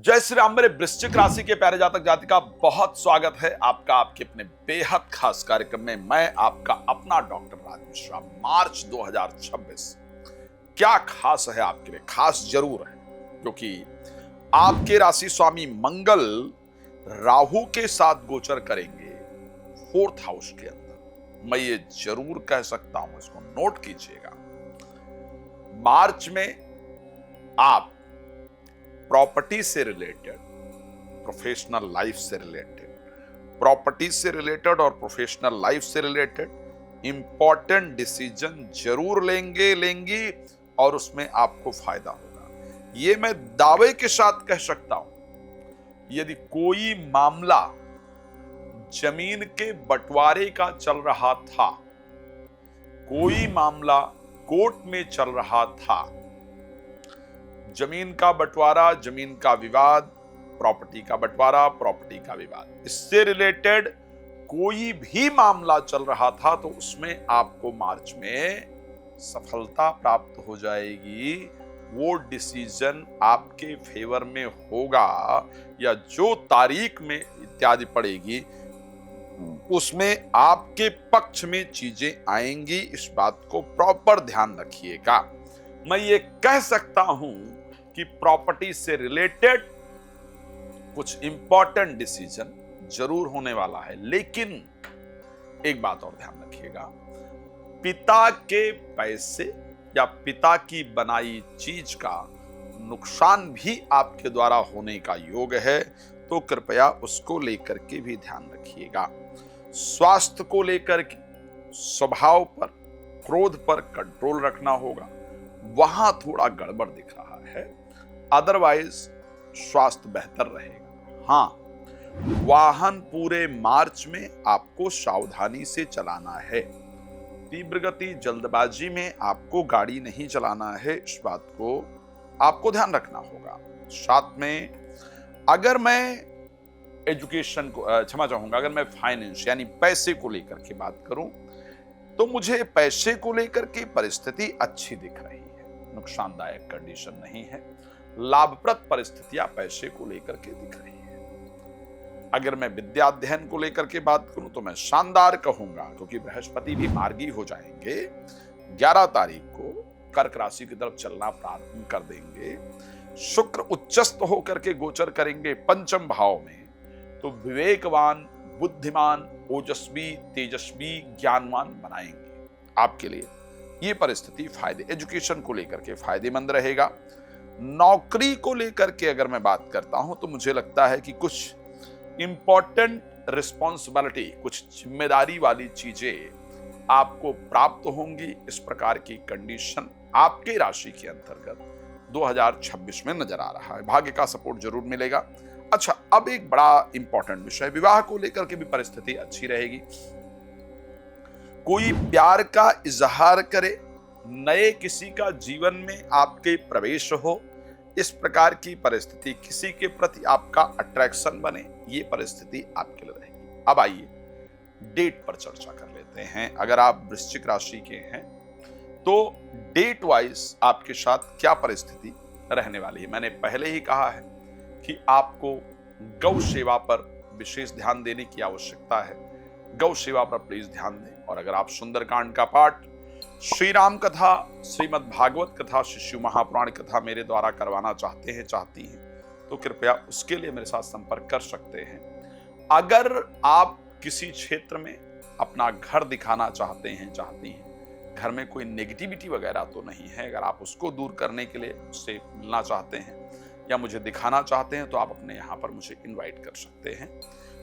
जय श्री राम। मेरे वृश्चिक राशि के प्यारे जातक जातिका, बहुत स्वागत है आपका आपके अपने बेहद खास कार्यक्रम में। मैं आपका अपना डॉक्टर राज मिश्रा। मार्च 2026 क्या खास है आपके लिए? खास जरूर है, क्योंकि आपके राशि स्वामी मंगल राहु के साथ गोचर करेंगे 4th हाउस के अंदर। मैं ये जरूर कह सकता हूं, इसको नोट कीजिएगा। मार्च में आप प्रॉपर्टी से रिलेटेड, प्रोफेशनल लाइफ से रिलेटेड, प्रॉपर्टी से रिलेटेड और प्रोफेशनल लाइफ से रिलेटेड इंपॉर्टेंट डिसीजन जरूर लेंगी और उसमें आपको फायदा होगा। ये मैं दावे के साथ कह सकता हूं। यदि कोई मामला जमीन के बंटवारे का चल रहा था, कोई मामला कोर्ट में चल रहा था, जमीन का बंटवारा, जमीन का विवाद, प्रॉपर्टी का बंटवारा, प्रॉपर्टी का विवाद, इससे रिलेटेड कोई भी मामला चल रहा था, तो उसमें आपको मार्च में सफलता प्राप्त हो जाएगी। वो डिसीजन आपके फेवर में होगा या जो तारीख में इत्यादि पड़ेगी उसमें आपके पक्ष में चीजें आएंगी। इस बात को प्रॉपर ध्यान रखिएगा। मैं ये कह सकता हूं कि प्रॉपर्टी से रिलेटेड कुछ इंपॉर्टेंट डिसीजन जरूर होने वाला है, लेकिन एक बात और ध्यान रखिएगा, पिता के पैसे या पिता की बनाई चीज का नुकसान भी आपके द्वारा होने का योग है, तो कृपया उसको लेकर के भी ध्यान रखिएगा। स्वास्थ्य को लेकर के स्वभाव पर, क्रोध पर कंट्रोल रखना होगा, वहां थोड़ा गड़बड़ दिख रहा है। अदरवाइज स्वास्थ्य बेहतर रहेगा। हां, वाहन पूरे मार्च में आपको सावधानी से चलाना है। तीव्र गति, जल्दबाजी में आपको गाड़ी नहीं चलाना है। इस बात को आपको ध्यान रखना होगा। साथ में अगर मैं एजुकेशन को क्षमा चाहूंगा, अगर मैं फाइनेंस यानी पैसे को लेकर के बात करूं, तो मुझे पैसे को लेकर के परिस्थिति अच्छी दिख रही है। नुकसानदायक कंडीशन नहीं है। लाभप्रद परिस्थितियां पैसे को लेकर के दिख रही है। अगर मैं विद्या अध्ययन को लेकर के बात करूं तो मैं शानदार कहूंगा, क्योंकि बृहस्पति भी मार्गी हो जाएंगे। 11 तारीख को कर्क राशि की तरफ चलना प्रारंभ कर देंगे। शुक्र उच्चस्त होकर के गोचर करेंगे पंचम भाव में, तो विवेकवान, बुद्धिमान, ओजस्वी, तेजस्वी, ज्ञानवान बनाएंगे आपके लिए। ये परिस्थिति फायदे, एजुकेशन को लेकर के फायदेमंद रहेगा। नौकरी को लेकर के अगर मैं बात करता हूं, तो मुझे लगता है कि कुछ इंपॉर्टेंट रिस्पॉन्सिबिलिटी, कुछ जिम्मेदारी वाली चीजें आपको प्राप्त होंगी। इस प्रकार की कंडीशन आपके राशि के अंतर्गत 2026 में नजर आ रहा है। भाग्य का सपोर्ट जरूर मिलेगा। अच्छा, अब एक बड़ा इंपॉर्टेंट विषय, विवाह को लेकर के भी परिस्थिति अच्छी रहेगी। कोई प्यार का इजहार करे, नए किसी का जीवन में आपके प्रवेश हो, इस प्रकार की परिस्थिति, किसी के प्रति आपका अट्रैक्शन बने, ये परिस्थिति आपके लिए रहेगी। अब आइए डेट पर चर्चा कर लेते हैं। अगर आप वृश्चिक राशि के हैं तो डेट वाइज आपके साथ क्या परिस्थिति रहने वाली है। मैंने पहले ही कहा है कि आपको गौ सेवा पर विशेष ध्यान देने की आवश्यकता है। गौ सेवा पर प्लीज ध्यान दें। और अगर आप सुंदरकांड का पाठ, श्री राम कथा, श्रीमद् भागवत कथा, शिशु महापुराण कथा मेरे द्वारा करवाना चाहते हैं, चाहती हैं, तो कृपया उसके लिए मेरे साथ संपर्क कर सकते हैं। अगर आप किसी क्षेत्र में अपना घर दिखाना चाहते हैं, चाहती हैं, घर में कोई नेगेटिविटी वगैरह तो नहीं है, अगर आप उसको दूर करने के लिए उससे मिलना चाहते हैं या मुझे दिखाना चाहते हैं, तो आप अपने यहाँ पर मुझे इनवाइट कर सकते हैं।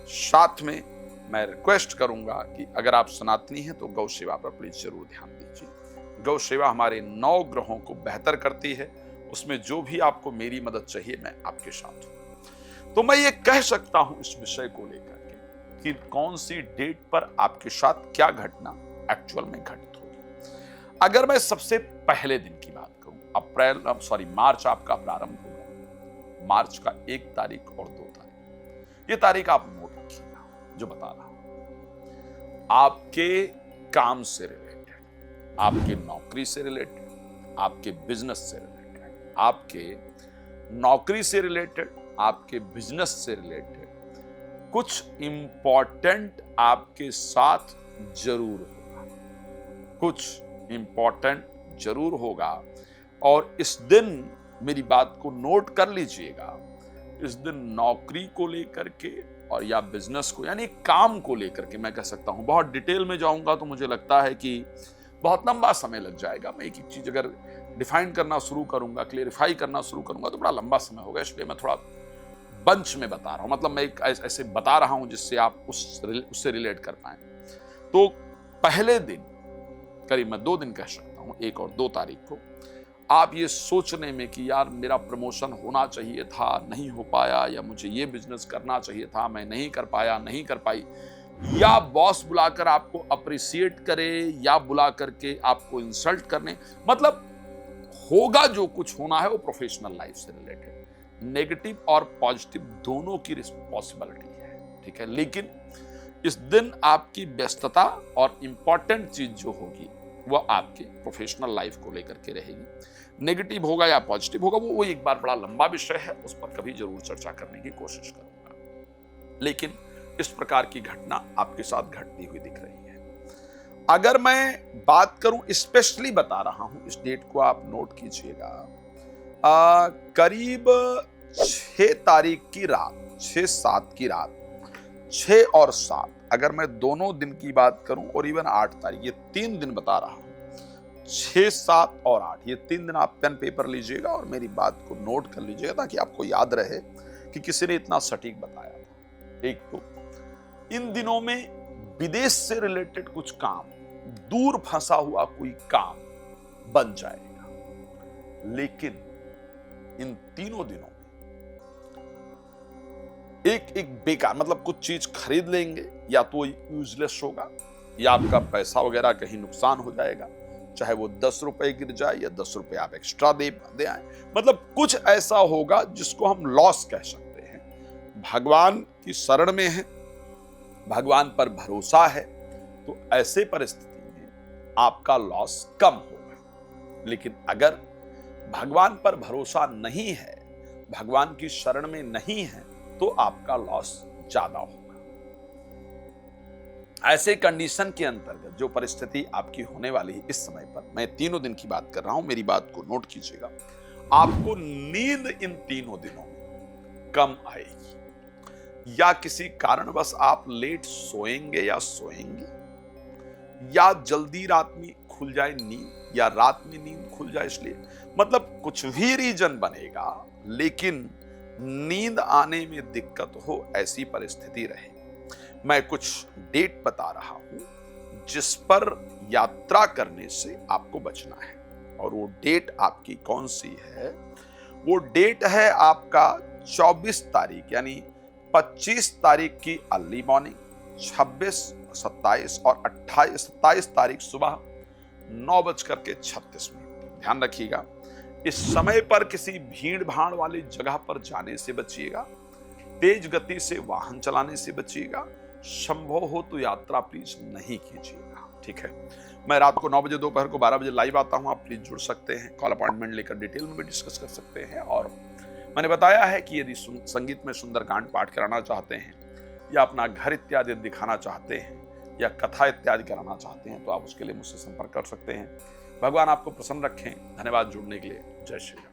साथ में मैं रिक्वेस्ट करूंगा कि अगर आप सनातनी हैं तो गौ सेवा पर प्लीज जरूर ध्यान दीजिए। गौ सेवा हमारे 9 ग्रहों को बेहतर करती है। उसमें जो भी आपको मेरी मदद चाहिए, मैं आपके साथ हूं। तो मैं ये कह सकता हूं इस विषय को लेकर के कि कौन सी डेट पर आपके साथ क्या घटना एक्चुअल में घटित होगी। अगर मैं सबसे पहले दिन की बात करूं, मार्च आपका प्रारंभ होगा। मार्च का 1 तारीख और 2 तारीख, ये तारीख आप नोट रखिएगा। जो बता रहा हूं, आपके काम से रिलेटेड, आपके नौकरी से रिलेटेड, आपके बिजनेस से रिलेटेड, आपके नौकरी से रिलेटेड, आपके बिजनेस से रिलेटेड कुछ इंपॉर्टेंट आपके साथ जरूर होगा, कुछ इंपॉर्टेंट जरूर होगा। और इस दिन मेरी बात को नोट कर लीजिएगा, इस दिन नौकरी को लेकर के और या बिजनेस को यानी काम को लेकर के मैं कह सकता हूं, बहुत डिटेल में जाऊंगा तो मुझे लगता है कि बहुत लंबा समय लग जाएगा। मैं एक एक चीज अगर डिफाइन करना शुरू करूंगा, क्लियरिफाई करना शुरू करूंगा तो बड़ा लंबा समय होगा, इसलिए मैं थोड़ा बंच में बता रहा हूं। मतलब मैं एक ऐसे बता रहा हूं जिससे आप उससे रिलेट कर पाए। तो पहले दिन, करीब मैं 2 दिन कह सकता हूं, 1 और 2 तारीख को, आप ये सोचने में कि यार मेरा प्रमोशन होना चाहिए था, नहीं हो पाया, या मुझे ये बिजनेस करना चाहिए था, मैं नहीं कर पाया, नहीं कर पाई, या बॉस बुलाकर आपको अप्रिशिएट करे या बुला करके आपको इंसल्ट करने, मतलब होगा जो कुछ होना है वो प्रोफेशनल लाइफ से रिलेटेड, नेगेटिव और पॉजिटिव दोनों की रिस्पॉन्सिबिलिटी है, ठीक है। लेकिन इस दिन आपकी व्यस्तता और इंपॉर्टेंट चीज जो होगी वो आपके प्रोफेशनल लाइफ को लेकर के रहेगी। नेगेटिव होगा या पॉजिटिव होगा वो एक बार बड़ा लंबा विषय है, उस पर कभी जरूर चर्चा करने की कोशिश करूंगा। लेकिन इस प्रकार की घटना आपके साथ घटती हुई दिख रही है। अगर मैं बात करूं, स्पेशली बता रहा हूं, इस डेट को आप नोट कीजिएगा, करीब 6 तारीख की रात, 6-7 की रात, 6 और 7, अगर मैं दोनों दिन की बात करूं और इवन 8 तारीख, ये 3 दिन बता रहा हूं, 6, 7 और 8, ये 3 दिन आप पेन पेपर लीजिएगा और मेरी बात को नोट कर लीजिएगा ताकि आपको याद रहे कि किसी ने इतना सटीक बताया था। एक तो इन दिनों में विदेश से रिलेटेड कुछ काम, दूर फंसा हुआ कोई काम बन जाएगा। लेकिन इन तीनों दिनों में एक बेकार, मतलब कुछ चीज खरीद लेंगे या तो यूजलेस होगा या आपका पैसा वगैरह कहीं नुकसान हो जाएगा, चाहे वो 10 रुपए गिर जाए या 10 रुपए आप एक्स्ट्रा दे आए, मतलब कुछ ऐसा होगा जिसको हम लॉस कह सकते हैं। भगवान की शरण में है, भगवान पर भरोसा है, तो ऐसे परिस्थिति में आपका लॉस कम होगा। लेकिन अगर भगवान पर भरोसा नहीं है, भगवान की शरण में नहीं है, तो आपका लॉस ज्यादा होगा। ऐसे कंडीशन के अंतर्गत जो परिस्थिति आपकी होने वाली है इस समय पर, मैं तीनों दिन की बात कर रहा हूं, मेरी बात को नोट कीजिएगा, आपको नींद इन तीनों दिनों में कम आएगी, या किसी कारणवश आप लेट सोएंगे या सोएंगी, या जल्दी रात में खुल जाए नींद, या रात में नींद खुल जाए, इसलिए मतलब कुछ भी रीजन बनेगा, लेकिन नींद आने में दिक्कत हो, ऐसी परिस्थिति रहे। मैं कुछ डेट बता रहा हूं जिस पर यात्रा करने से आपको बचना है, और वो डेट आपकी कौन सी है? वो डेट है आपका 24 तारीख यानी 25 तारीख की अर्ली मॉर्निंग, 26, 27 और 27 तारीख सुबह 9:36। ध्यान रखिएगा, इस समय पर किसी भीड़ भाड़ वाली जगह पर जाने से बचिएगा, तेज गति से वाहन चलाने से बचिएगा, संभव हो तो यात्रा प्लीज नहीं कीजिएगा, ठीक है। मैं रात को 9 बजे, दोपहर को 12 बजे लाइव आता हूं, आप प्लीज जुड़ सकते हैं, कॉल अपॉइंटमेंट लेकर डिटेल में भी डिस्कस कर सकते हैं। और मैंने बताया है कि यदि संगीत में सुंदरकांड पाठ कराना चाहते हैं, या अपना घर इत्यादि दिखाना चाहते हैं, या कथा इत्यादि कराना चाहते हैं, तो आप उसके लिए मुझसे संपर्क कर सकते हैं। भगवान आपको प्रसन्न रखें। धन्यवाद जुड़ने के लिए। जय श्री राम।